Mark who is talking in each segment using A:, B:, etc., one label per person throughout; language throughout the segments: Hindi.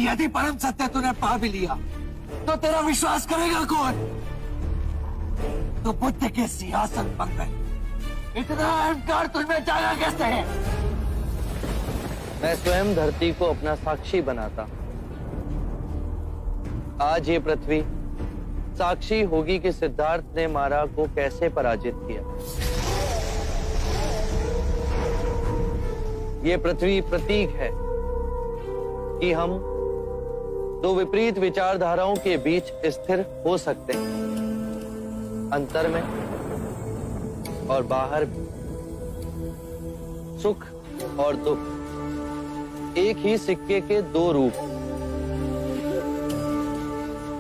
A: यदि परम सत्य तूने पा भी लिया तो तेरा विश्वास करेगा कौन? तो बुद्ध के सिंहासन पर गए, इतना अहंकार तुझमें जागा कैसे है?
B: मैं स्वयं धरती को अपना साक्षी बनाता। आज ये पृथ्वी साक्षी होगी कि सिद्धार्थ ने मारा को कैसे पराजित किया। ये पृथ्वी प्रतीक है कि हम दो विपरीत विचारधाराओं के बीच स्थिर हो सकते हैं, अंतर में और बाहर भी। सुख और दुख एक ही सिक्के के दो रूप।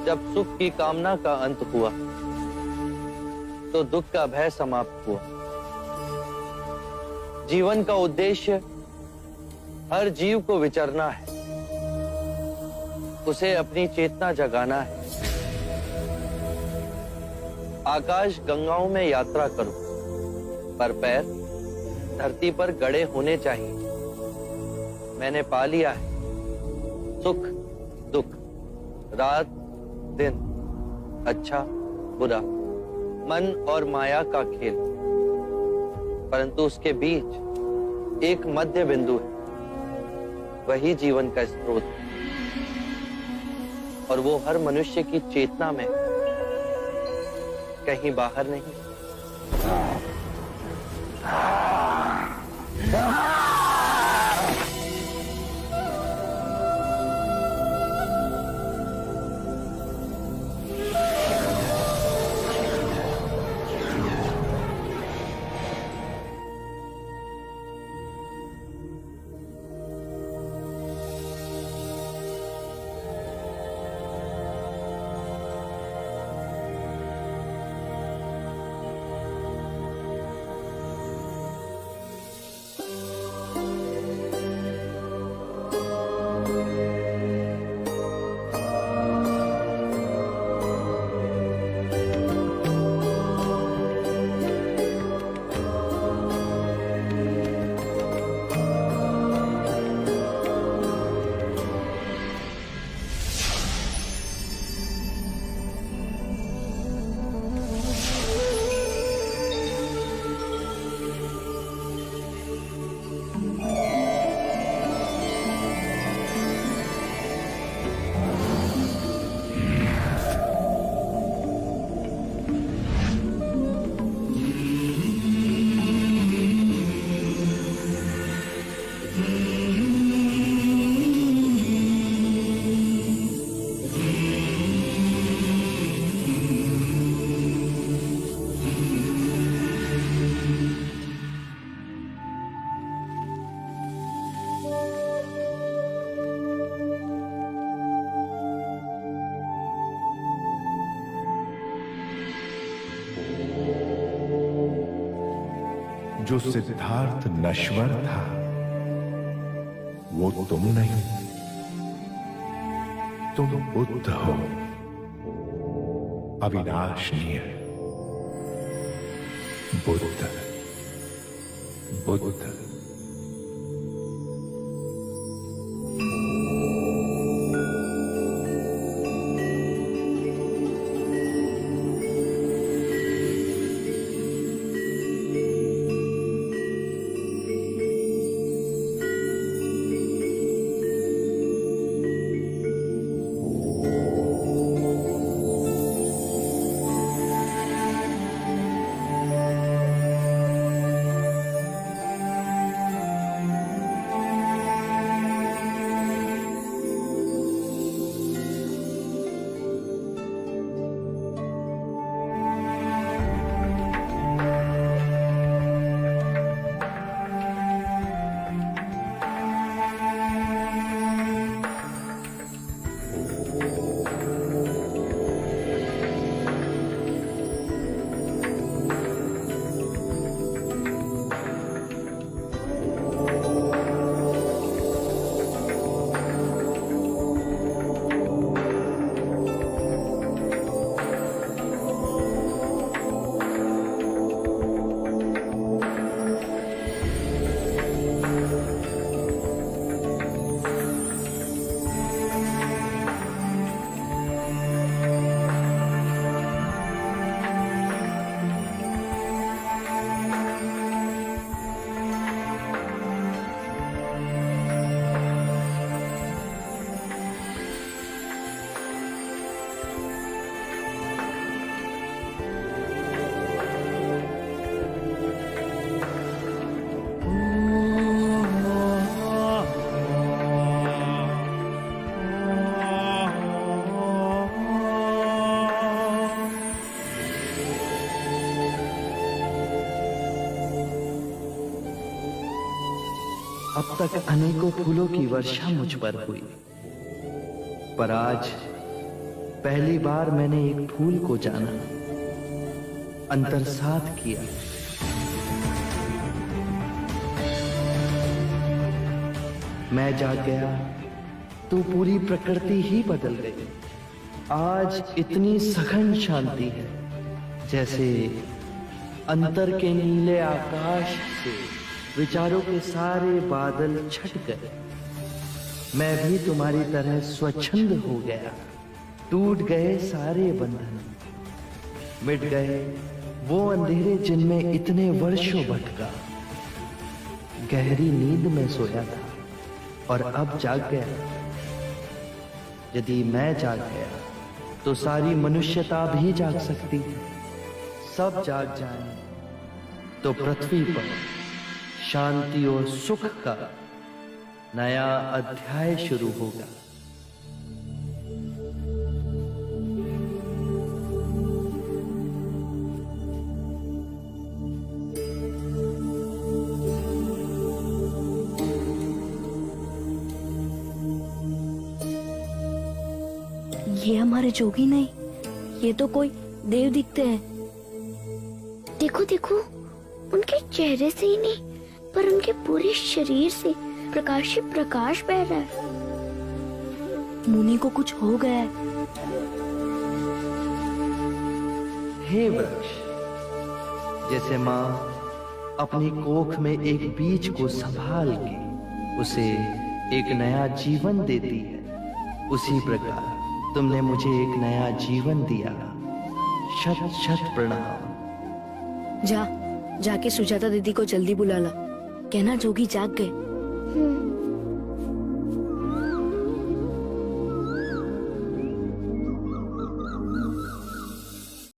B: जब सुख की कामना का अंत हुआ तो दुख का भय समाप्त हुआ। जीवन का उद्देश्य हर जीव को विचरना है, उसे अपनी चेतना जगाना है। आकाश गंगाओं में यात्रा करो, पर पैर धरती पर गड़े होने चाहिए। मैंने पा लिया है सुख दुख, रात दिन, अच्छा बुरा, मन और माया का खेल। परंतु उसके बीच एक मध्य बिंदु है, वही जीवन का स्रोत है, और वो हर मनुष्य की चेतना में, कहीं बाहर नहीं।
C: जो सिद्धार्थ नश्वर था वो तुम नहीं, तुम बुद्ध हो, अविनाशनीय बुद्ध। बुद्ध
B: अब तक अनेकों फूलों की वर्षा मुझ पर हुई, पर आज पहली बार मैंने एक फूल को जाना, अंतरसात किया। मैं जाग गया तो पूरी प्रकृति ही बदल गई। आज इतनी सघन शांति है जैसे अंतर के नीले आकाश से विचारों के सारे बादल छट गए। मैं भी तुम्हारी तरह स्वच्छंद हो गया। टूट गए सारे बंधन, मिट गए वो अंधेरे जिनमें इतने वर्षों भटका। गहरी नींद में सोया था और अब जाग गया। यदि मैं जाग गया तो सारी मनुष्यता भी जाग सकती है। सब जाग जाए तो पृथ्वी पर शांति और सुख का नया अध्याय शुरू होगा।
D: ये हमारे जोगी नहीं, ये तो कोई देव दिखते हैं।
E: देखो देखो, उनके चेहरे से ही नहीं पर उनके पूरे शरीर से प्रकाश ही प्रकाश बह रहा है।
D: मुनि को कुछ हो गया है।
B: हे वृक्ष, जैसे माँ अपनी कोख में एक बीज को संभाल के उसे एक नया जीवन देती है, उसी प्रकार तुमने मुझे एक नया जीवन दिया। शत शत प्रणाम।
D: जाके सुजाता दीदी को जल्दी बुला ला, कहना जोगी जाग गए।